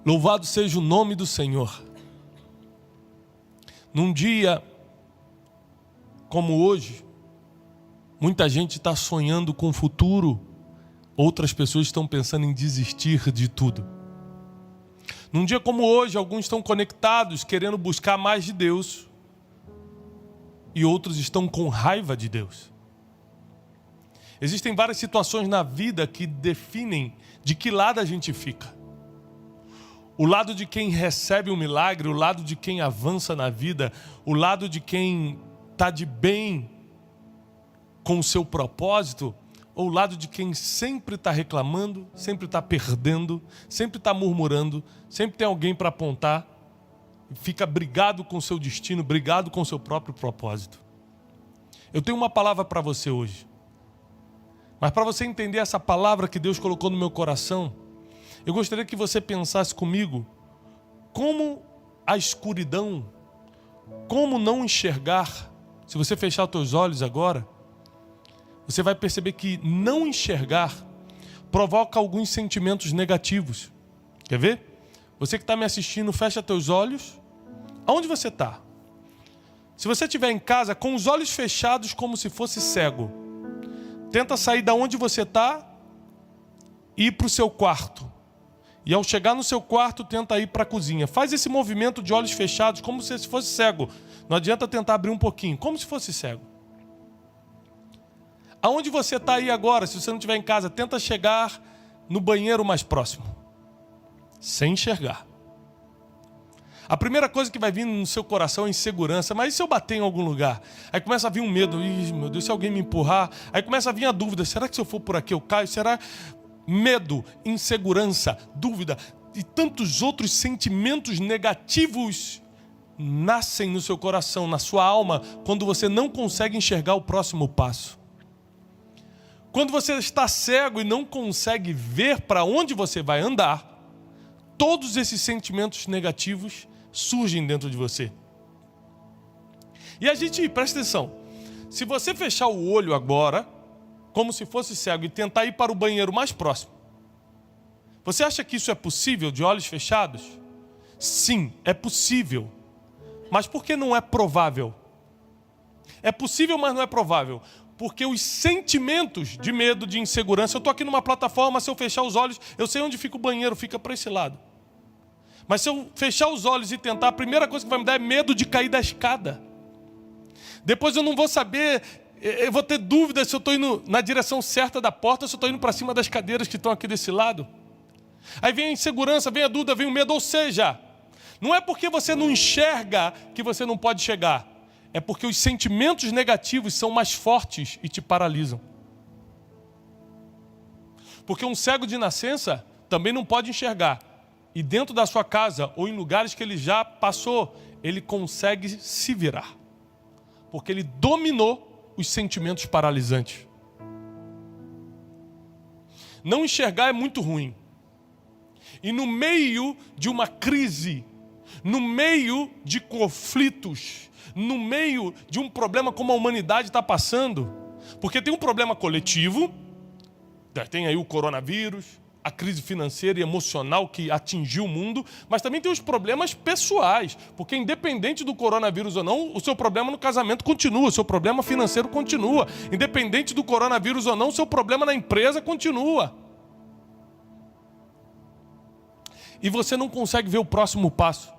Louvado seja o nome do Senhor. Num dia como hoje, muita gente está sonhando com o futuro, outras pessoas estão pensando em desistir de tudo. Num dia como hoje, alguns estão conectados, querendo buscar mais de Deus, e outros estão com raiva de Deus. Existem várias situações na vida que definem de que lado a gente fica. O lado de quem recebe um milagre, o lado de quem avança na vida, o lado de quem está de bem com o seu propósito, ou o lado de quem sempre está reclamando, sempre está perdendo, sempre está murmurando, sempre tem alguém para apontar, e fica brigado com o seu destino, brigado com o seu próprio propósito. Eu tenho uma palavra para você hoje. Mas para você entender essa palavra que Deus colocou no meu coração, eu gostaria que você pensasse comigo como a escuridão, como não enxergar. Se você fechar os seus olhos agora, você vai perceber que não enxergar provoca alguns sentimentos negativos. Quer ver? Você que está me assistindo, fecha teus olhos. Aonde você está? Se você estiver em casa, com os olhos fechados como se fosse cego, tenta sair da onde você está e ir para o seu quarto. E ao chegar no seu quarto, tenta ir para a cozinha. Faz esse movimento de olhos fechados como se fosse cego. Não adianta tentar abrir um pouquinho, como se fosse cego. Aonde você está aí agora, se você não estiver em casa, tenta chegar no banheiro mais próximo. Sem enxergar. A primeira coisa que vai vir no seu coração é insegurança. Mas e se eu bater em algum lugar? Aí começa a vir um medo. Ih, meu Deus, se alguém me empurrar. Aí começa a vir a dúvida. Será que se eu for por aqui eu caio? Será? Medo, insegurança, dúvida e tantos outros sentimentos negativos nascem no seu coração, na sua alma, quando você não consegue enxergar o próximo passo. Quando você está cego e não consegue ver para onde você vai andar, todos esses sentimentos negativos surgem dentro de você. E a gente, presta atenção, se você fechar o olho agora, como se fosse cego, e tentar ir para o banheiro mais próximo, você acha que isso é possível de olhos fechados? Sim, é possível. Mas por que não é provável? É possível, mas não é provável. Porque os sentimentos de medo, de insegurança, eu estou aqui numa plataforma, se eu fechar os olhos, eu sei onde fica o banheiro, fica para esse lado. Mas se eu fechar os olhos e tentar, a primeira coisa que vai me dar é medo de cair da escada. Depois eu não vou saber, eu vou ter dúvida se eu estou indo na direção certa da porta, se eu estou indo para cima das cadeiras que estão aqui desse lado. Aí vem a insegurança, vem a dúvida, vem o medo. Ou seja, não é porque você não enxerga que você não pode chegar. É porque os sentimentos negativos são mais fortes e te paralisam. Porque um cego de nascença também não pode enxergar. E dentro da sua casa ou em lugares que ele já passou, ele consegue se virar. Porque ele dominou os sentimentos paralisantes. Não enxergar é muito ruim. E no meio de uma crise, no meio de conflitos, no meio de um problema como a humanidade está passando, porque tem um problema coletivo, tem aí o coronavírus, a crise financeira e emocional que atingiu o mundo, mas também tem os problemas pessoais, porque independente do coronavírus ou não, o seu problema no casamento continua, o seu problema financeiro continua, independente do coronavírus ou não, o seu problema na empresa continua. E você não consegue ver o próximo passo.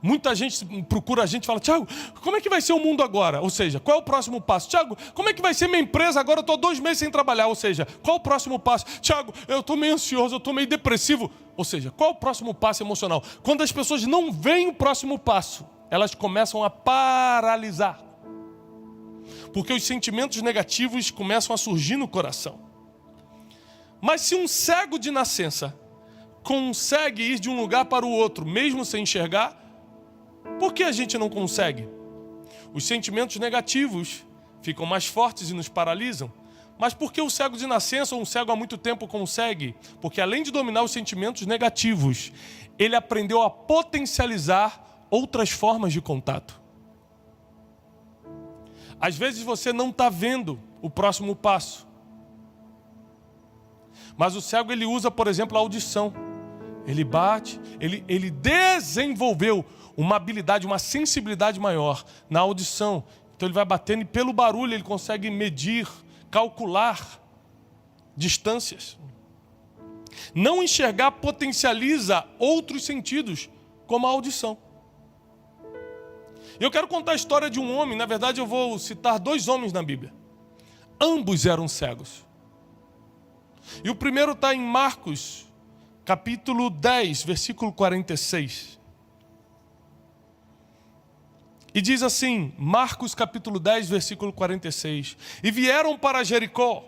Muita gente procura a gente e fala: Tiago, como é que vai ser o mundo agora? Ou seja, qual é o próximo passo? Tiago, como é que vai ser minha empresa agora? Eu estou 2 meses sem trabalhar. Ou seja, qual é o próximo passo? Tiago, eu estou meio ansioso, eu estou meio depressivo. Ou seja, qual é o próximo passo emocional? Quando as pessoas não veem o próximo passo, elas começam a paralisar. Porque os sentimentos negativos começam a surgir no coração. Mas se um cego de nascença consegue ir de um lugar para o outro, mesmo sem enxergar, por que a gente não consegue? Os sentimentos negativos ficam mais fortes e nos paralisam. Mas por que o cego de nascença ou um cego há muito tempo consegue? Porque além de dominar os sentimentos negativos, ele aprendeu a potencializar outras formas de contato. Às vezes você não está vendo o próximo passo. Mas o cego ele usa, por exemplo, a audição. ele bate, ele desenvolveu uma habilidade, uma sensibilidade maior na audição. Então ele vai batendo e pelo barulho ele consegue medir, calcular distâncias. Não enxergar potencializa outros sentidos, como a audição. Eu quero contar a história de um homem, na verdade eu vou citar 2 homens na Bíblia. Ambos eram cegos. E o primeiro está em Marcos, capítulo 10, versículo 46. E diz assim, Marcos capítulo 10, versículo 46. E vieram para Jericó,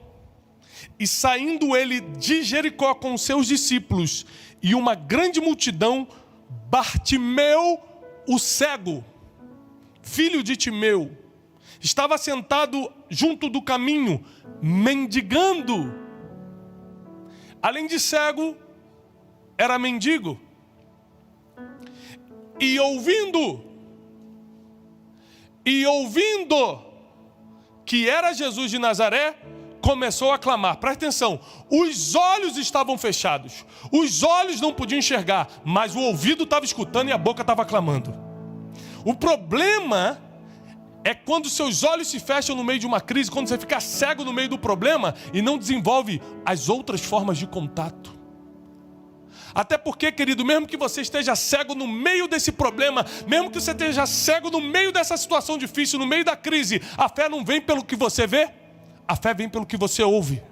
e saindo ele de Jericó com os seus discípulos, e uma grande multidão, Bartimeu, o cego, filho de Timeu, estava sentado junto do caminho, mendigando. Além de cego, era mendigo. E ouvindo que era Jesus de Nazaré, começou a clamar. Presta atenção, os olhos estavam fechados, os olhos não podiam enxergar, mas o ouvido estava escutando e a boca estava clamando. O problema é quando seus olhos se fecham no meio de uma crise, quando você fica cego no meio do problema e não desenvolve as outras formas de contato. Até porque, querido, mesmo que você esteja cego no meio desse problema, mesmo que você esteja cego no meio dessa situação difícil, no meio da crise, a fé não vem pelo que você vê, a fé vem pelo que você ouve.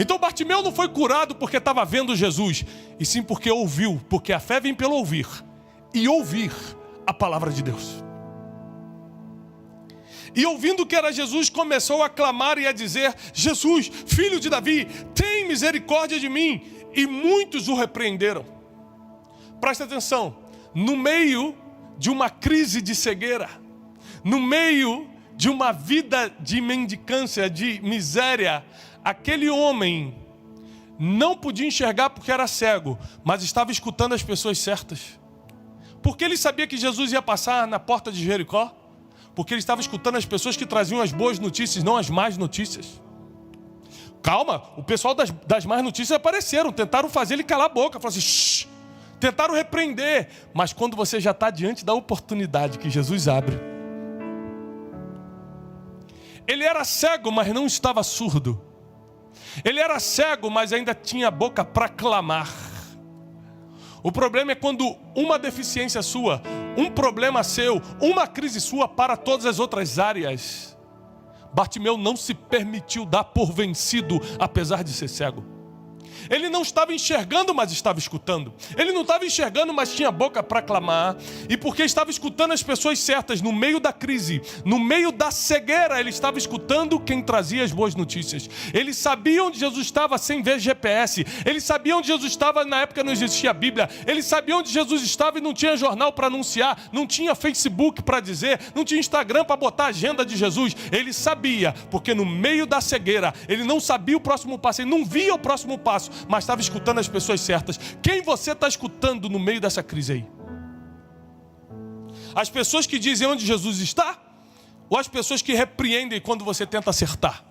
Então Bartimeu não foi curado porque estava vendo Jesus, e sim porque ouviu, porque a fé vem pelo ouvir, e ouvir a palavra de Deus. E ouvindo que era Jesus, começou a clamar e a dizer: Jesus, filho de Davi, tem misericórdia de mim. E muitos o repreenderam. Presta atenção, no meio de uma crise de cegueira, no meio de uma vida de mendicância, de miséria, aquele homem não podia enxergar porque era cego, mas estava escutando as pessoas certas. Porque ele sabia que Jesus ia passar na porta de Jericó, porque ele estava escutando as pessoas que traziam as boas notícias, não as más notícias. Calma, o pessoal das más notícias apareceram, tentaram fazer ele calar a boca, falaram assim, shh, tentaram repreender, mas quando você já está diante da oportunidade que Jesus abre. Ele era cego, mas não estava surdo. Ele era cego, mas ainda tinha boca para clamar. O problema é quando uma deficiência sua, um problema seu, uma crise sua para todas as outras áreas. Bartimeu não se permitiu dar por vencido, apesar de ser cego. Ele não estava enxergando, mas estava escutando. Ele não estava enxergando, mas tinha boca para clamar. E porque estava escutando as pessoas certas no meio da crise, no meio da cegueira, ele estava escutando quem trazia as boas notícias. Ele sabia onde Jesus estava sem ver GPS. Ele sabia onde Jesus estava, na época não existia a Bíblia. Ele sabia onde Jesus estava e não tinha jornal para anunciar, não tinha Facebook para dizer, não tinha Instagram para botar a agenda de Jesus. Ele sabia, porque no meio da cegueira, ele não sabia o próximo passo, ele não via o próximo passo, mas estava escutando as pessoas certas. Quem você está escutando no meio dessa crise aí? As pessoas que dizem onde Jesus está? Ou as pessoas que repreendem quando você tenta acertar?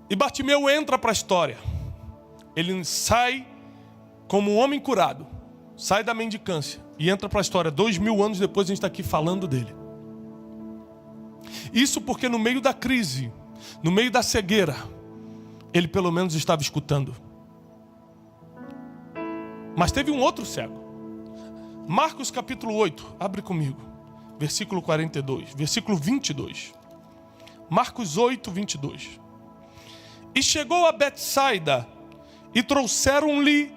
E Bartimeu entra para a história. Ele sai como um homem curado, sai da mendicância e entra para a história. 2000 anos depois a gente está aqui falando dele. Isso porque no meio da crise, no meio da cegueira, ele pelo menos estava escutando. Mas teve um outro cego. Marcos capítulo 8, abre comigo, versículo 42, versículo 22. Marcos 8, 22. E chegou a Betsaida, e trouxeram-lhe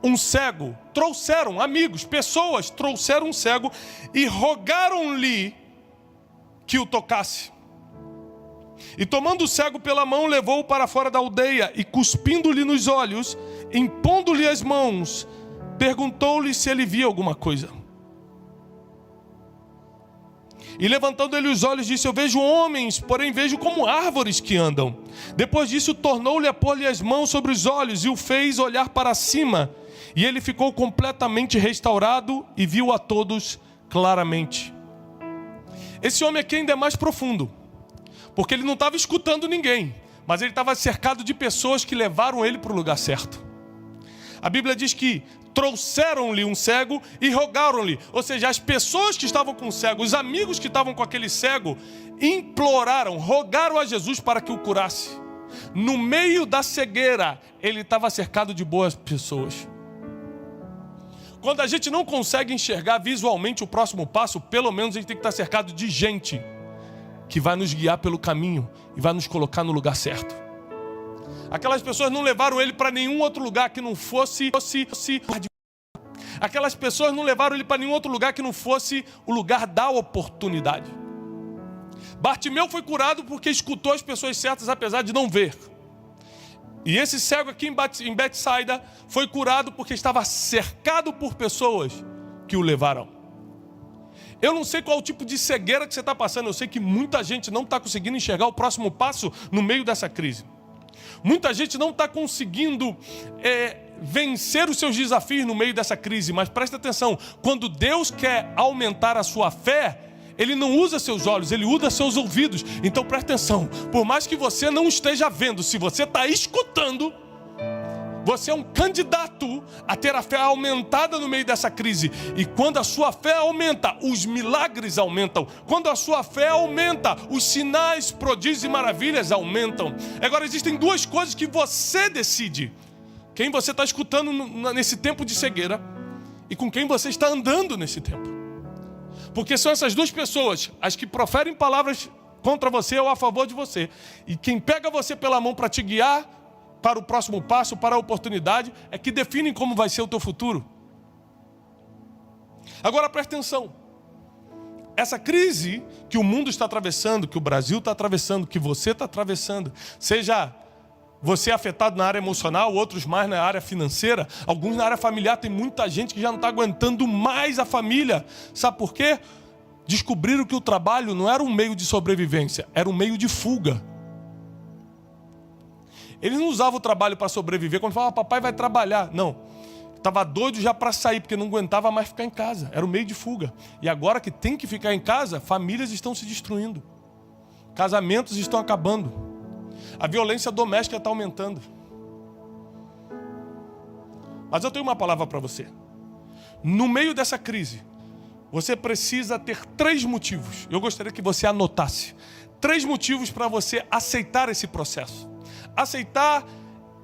um cego. Trouxeram, amigos, pessoas, trouxeram um cego, e rogaram-lhe que o tocasse. E tomando o cego pela mão, levou-o para fora da aldeia, e cuspindo-lhe nos olhos, impondo-lhe as mãos, perguntou-lhe se ele via alguma coisa. E levantando ele os olhos, disse: eu vejo homens, porém vejo como árvores que andam. Depois disso, tornou-lhe a pôr-lhe as mãos sobre os olhos, e o fez olhar para cima. E ele ficou completamente restaurado, e viu a todos claramente. Esse homem aqui ainda é mais profundo, porque ele não estava escutando ninguém, Mas ele estava cercado de pessoas que levaram ele para o lugar certo. A Bíblia diz que trouxeram-lhe um cego e rogaram-lhe. Ou seja, as pessoas que estavam com o cego, os amigos que estavam com aquele cego, imploraram, rogaram a Jesus para que o curasse. No meio da cegueira, ele estava cercado de boas pessoas. Quando a gente não consegue enxergar visualmente o próximo passo, pelo menos a gente tem que estar cercado de gente que vai nos guiar pelo caminho e vai nos colocar no lugar certo. Aquelas pessoas não levaram ele para nenhum outro lugar que não fosse... Aquelas pessoas não levaram ele para nenhum outro lugar que não fosse o lugar da oportunidade. Bartimeu foi curado porque escutou as pessoas certas, apesar de não ver. E esse cego aqui em Betsaida foi curado porque estava cercado por pessoas que o levaram. Eu não sei qual o tipo de cegueira que você está passando. Eu sei que muita gente não está conseguindo enxergar o próximo passo no meio dessa crise. Muita gente não está conseguindo vencer os seus desafios no meio dessa crise. Mas presta atenção, quando Deus quer aumentar a sua fé, Ele não usa seus olhos, Ele usa seus ouvidos. Então presta atenção, por mais que você não esteja vendo, se você está escutando, você é um candidato a ter a fé aumentada no meio dessa crise. E quando a sua fé aumenta, os milagres aumentam. Quando a sua fé aumenta, os sinais, prodígios e maravilhas aumentam. Agora existem duas coisas que você decide: quem você está escutando nesse tempo de cegueira e com quem você está andando nesse tempo. Porque são essas duas pessoas, as que proferem palavras contra você ou a favor de você. E quem pega você pela mão para te guiar para o próximo passo, para a oportunidade, é que definem como vai ser o teu futuro. Agora presta atenção. Essa crise que o mundo está atravessando, que o Brasil está atravessando, que você está atravessando, seja você afetado na área emocional, outros mais na área financeira, alguns na área familiar, tem muita gente que já não está aguentando mais a família. Sabe por quê? Descobriram que o trabalho não era um meio de sobrevivência, era um meio de fuga. Eles não usavam o trabalho para sobreviver. Quando falavam, papai vai trabalhar. Não. Estava doido já para sair, porque não aguentava mais ficar em casa. Era o meio de fuga. E agora que tem que ficar em casa, famílias estão se destruindo. Casamentos estão acabando. A violência doméstica está aumentando. Mas eu tenho uma palavra para você. No meio dessa crise, você precisa ter 3 motivos. Eu gostaria que você anotasse. 3 motivos para você aceitar esse processo. Aceitar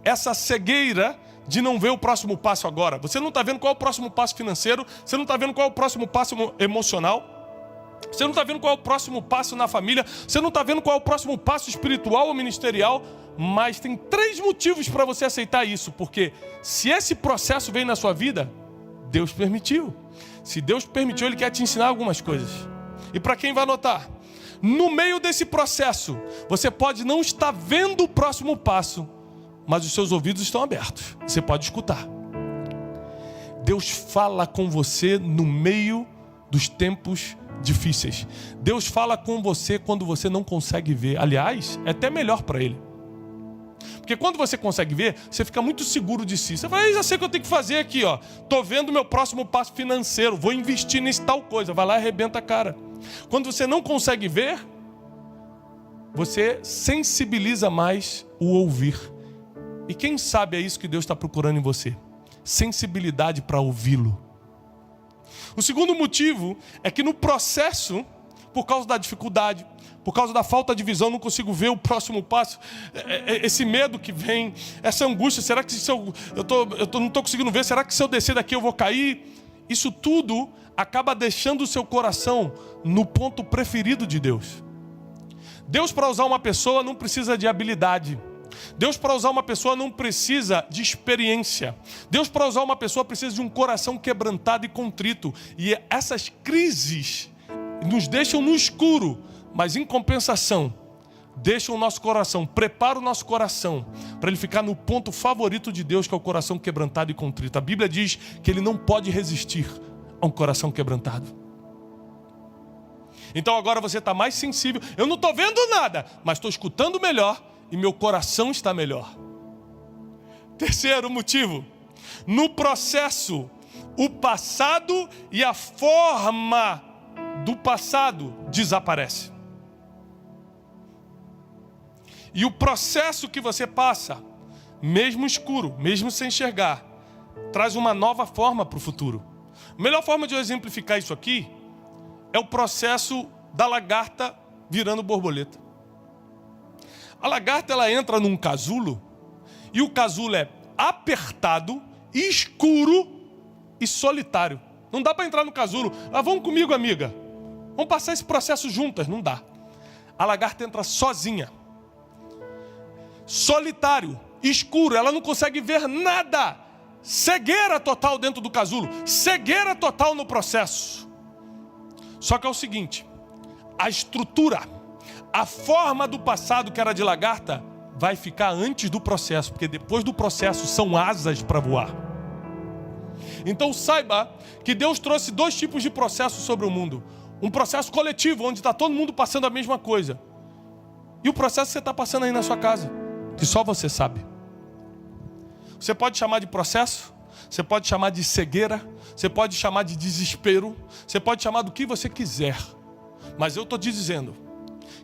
essa cegueira de não ver o próximo passo agora. Você não está vendo qual é o próximo passo financeiro, você não está vendo qual é o próximo passo emocional, você não está vendo qual é o próximo passo na família, você não está vendo qual é o próximo passo espiritual ou ministerial, mas tem 3 motivos para você aceitar isso, porque se esse processo vem na sua vida, Deus permitiu. Se Deus permitiu, Ele quer te ensinar algumas coisas. E para quem vai anotar, no meio desse processo, você pode não estar vendo o próximo passo, mas os seus ouvidos estão abertos. Você pode escutar. Deus fala com você no meio dos tempos difíceis. Deus fala com você quando você não consegue ver. Aliás, é até melhor para Ele. Porque quando você consegue ver, você fica muito seguro de si. Você fala, já sei o que eu tenho que fazer aqui, ó. Estou vendo o meu próximo passo financeiro, vou investir nesse tal coisa. Vai lá e arrebenta a cara. Quando você não consegue ver, você sensibiliza mais o ouvir. E quem sabe é isso que Deus está procurando em você. Sensibilidade para ouvi-lo. O segundo motivo é que no processo, por causa da dificuldade, por causa da falta de visão, não consigo ver o próximo passo, esse medo que vem, essa angústia, será que se eu não estou conseguindo ver, será que se eu descer daqui eu vou cair? Isso tudo acaba deixando o seu coração no ponto preferido de Deus. Deus, para usar uma pessoa, não precisa de habilidade. Deus, para usar uma pessoa, não precisa de experiência. Deus, para usar uma pessoa, precisa de um coração quebrantado e contrito. E essas crises nos deixam no escuro, mas em compensação, deixam o nosso coração, prepara o nosso coração para ele ficar no ponto favorito de Deus, que é o coração quebrantado e contrito. A Bíblia diz que Ele não pode resistir a um coração quebrantado. Então agora você está mais sensível. Eu não estou vendo nada, mas estou escutando melhor e meu coração está melhor. Terceiro motivo: no processo, o passado e a forma do passado desaparece. E o processo que você passa, mesmo escuro, mesmo sem enxergar, traz uma nova forma para o futuro. A melhor forma de eu exemplificar isso aqui é o processo da lagarta virando borboleta. A lagarta, ela entra num casulo, e o casulo é apertado, escuro e solitário. Não dá para entrar no casulo. Vamos comigo, amiga. Vamos passar esse processo juntas. Não dá. A lagarta entra sozinha. Solitário, escuro, ela não consegue ver nada. Cegueira total dentro do casulo. Cegueira total no processo. Só que é o seguinte, a estrutura, a forma do passado que era de lagarta, vai ficar antes do processo, porque depois do processo são asas para voar. Então saiba que Deus trouxe 2 tipos de processo sobre o mundo. Um processo coletivo, onde está todo mundo passando a mesma coisa. E o processo que você está passando aí na sua casa, que só você sabe. Você pode chamar de processo, você pode chamar de cegueira, você pode chamar de desespero, você pode chamar do que você quiser. Mas eu estou te dizendo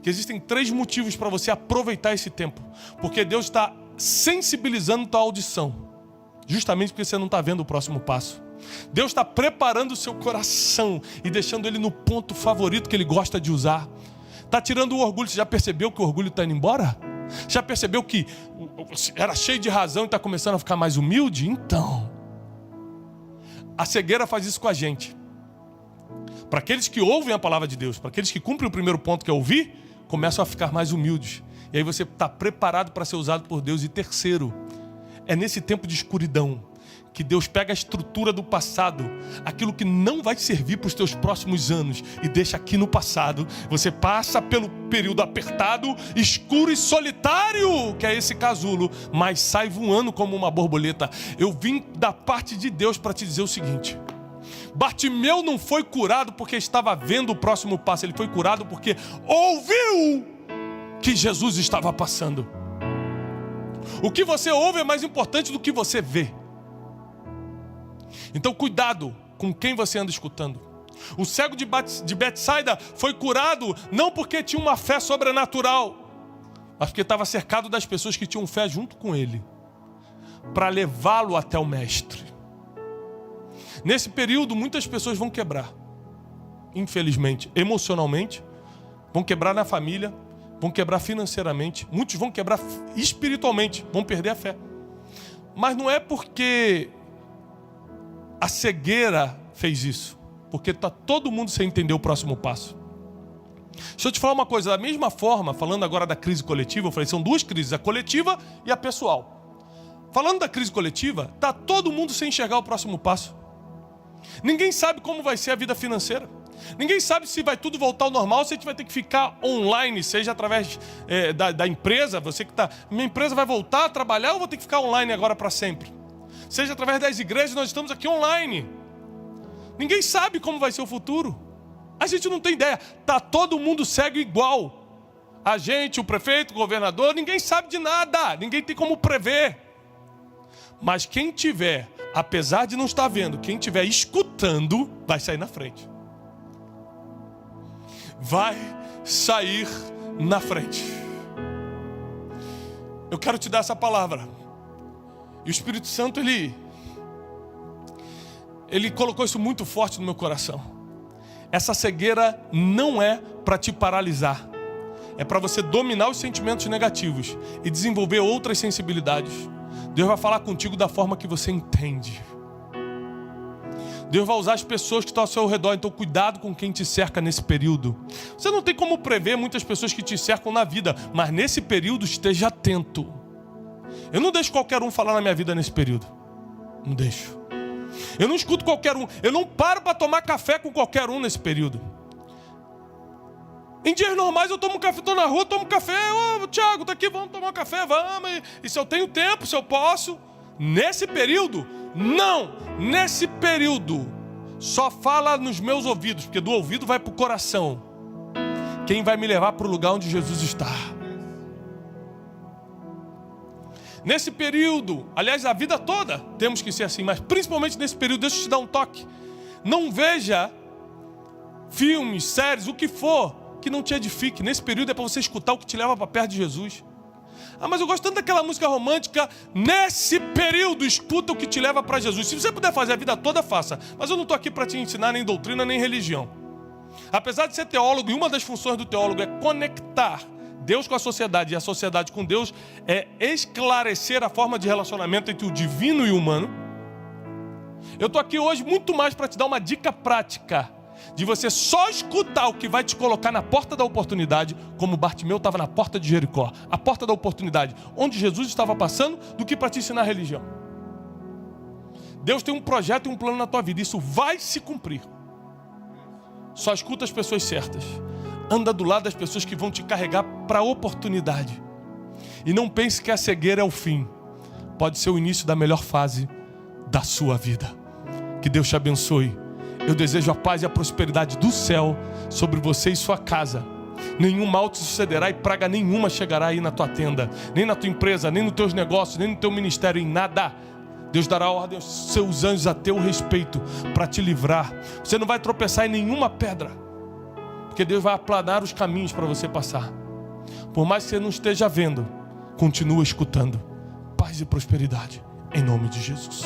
que existem 3 motivos para você aproveitar esse tempo. Porque Deus está sensibilizando tua audição, justamente porque você não está vendo o próximo passo. Deus está preparando o seu coração e deixando ele no ponto favorito que ele gosta de usar. Está tirando o orgulho. Você já percebeu que o orgulho está indo embora? Já percebeu que era cheio de razão e está começando a ficar mais humilde? Então, a cegueira faz isso com a gente. Para aqueles que ouvem a palavra de Deus, para aqueles que cumprem o primeiro ponto que é ouvir, começam a ficar mais humildes. E aí você está preparado para ser usado por Deus. E terceiro, é nesse tempo de escuridão que Deus pega a estrutura do passado, aquilo que não vai servir para os teus próximos anos, e deixa aqui no passado. Você passa pelo período apertado, escuro e solitário, que é esse casulo, mas sai voando como uma borboleta. Eu vim da parte de Deus para te dizer o seguinte: Bartimeu não foi curado porque estava vendo o próximo passo, ele foi curado porque ouviu que Jesus estava passando. O que você ouve é mais importante do que você vê. Então cuidado com quem você anda escutando. O cego de Betsaida foi curado não porque tinha uma fé sobrenatural, mas porque estava cercado das pessoas que tinham fé junto com ele, para levá-lo até o mestre. Nesse período muitas pessoas vão quebrar, infelizmente, emocionalmente, vão quebrar na família, vão quebrar financeiramente, muitos vão quebrar espiritualmente, vão perder a fé. Mas não é porque a cegueira fez isso, porque está todo mundo sem entender o próximo passo. Deixa eu te falar uma coisa, da mesma forma, falando agora da crise coletiva, eu falei, são 2 crises, a coletiva e a pessoal. Falando da crise coletiva, está todo mundo sem enxergar o próximo passo. Ninguém sabe como vai ser a vida financeira. Ninguém sabe se vai tudo voltar ao normal, se a gente vai ter que ficar online, seja através da empresa, você que está, minha empresa vai voltar a trabalhar ou vou ter que ficar online agora para sempre? Seja através das igrejas, nós estamos aqui online. Ninguém sabe como vai ser o futuro. A gente não tem ideia. Está todo mundo cego igual. A gente, o prefeito, o governador, ninguém sabe de nada. Ninguém tem como prever. Mas quem tiver, apesar de não estar vendo, quem tiver escutando, vai sair na frente. Vai sair na frente. Eu quero te dar essa palavra. E o Espírito Santo, ele colocou isso muito forte no meu coração. Essa cegueira não é para te paralisar. É para você dominar os sentimentos negativos e desenvolver outras sensibilidades. Deus vai falar contigo da forma que você entende. Deus vai usar as pessoas que estão ao seu redor. Então cuidado com quem te cerca nesse período. Você não tem como prever muitas pessoas que te cercam na vida, mas nesse período esteja atento. Eu não deixo qualquer um falar na minha vida nesse período. Não deixo. Eu não escuto qualquer um. Eu não paro para tomar café com qualquer um nesse período. Em dias normais eu tomo café, estou na rua, tomo café. Tiago, tá aqui, vamos tomar um café, vamos. E se eu tenho tempo, se eu posso. Nesse período, não. Nesse período, só fala nos meus ouvidos, porque do ouvido vai para o coração. Quem vai me levar para o lugar onde Jesus está. Nesse período, aliás, a vida toda temos que ser assim, mas principalmente nesse período, deixa eu te dar um toque. Não veja filmes, séries, o que for, que não te edifique. Nesse período é para você escutar o que te leva para perto de Jesus. Ah, mas eu gosto tanto daquela música romântica. Nesse período, escuta o que te leva para Jesus. Se você puder fazer a vida toda, faça. Mas eu não estou aqui para te ensinar nem doutrina, nem religião. Apesar de ser teólogo, e uma das funções do teólogo é conectar Deus com a sociedade e a sociedade com Deus, é esclarecer a forma de relacionamento entre o divino e o humano. Eu estou aqui hoje muito mais para te dar uma dica prática de você só escutar o que vai te colocar na porta da oportunidade, como Bartimeu estava na porta de Jericó, a porta da oportunidade, onde Jesus estava passando, do que para te ensinar a religião. Deus tem um projeto e um plano na tua vida, isso vai se cumprir. Só escuta as pessoas certas. Anda do lado das pessoas que vão te carregar para a oportunidade. E não pense que a cegueira é o fim. Pode ser o início da melhor fase da sua vida. Que Deus te abençoe. Eu desejo a paz e a prosperidade do céu sobre você e sua casa. Nenhum mal te sucederá e praga nenhuma chegará aí na tua tenda, nem na tua empresa, nem nos teus negócios, nem no teu ministério, em nada. Deus dará ordem aos seus anjos a teu respeito para te livrar. Você não vai tropeçar em nenhuma pedra, porque Deus vai aplanar os caminhos para você passar. Por mais que você não esteja vendo, continua escutando. Paz e prosperidade, em nome de Jesus.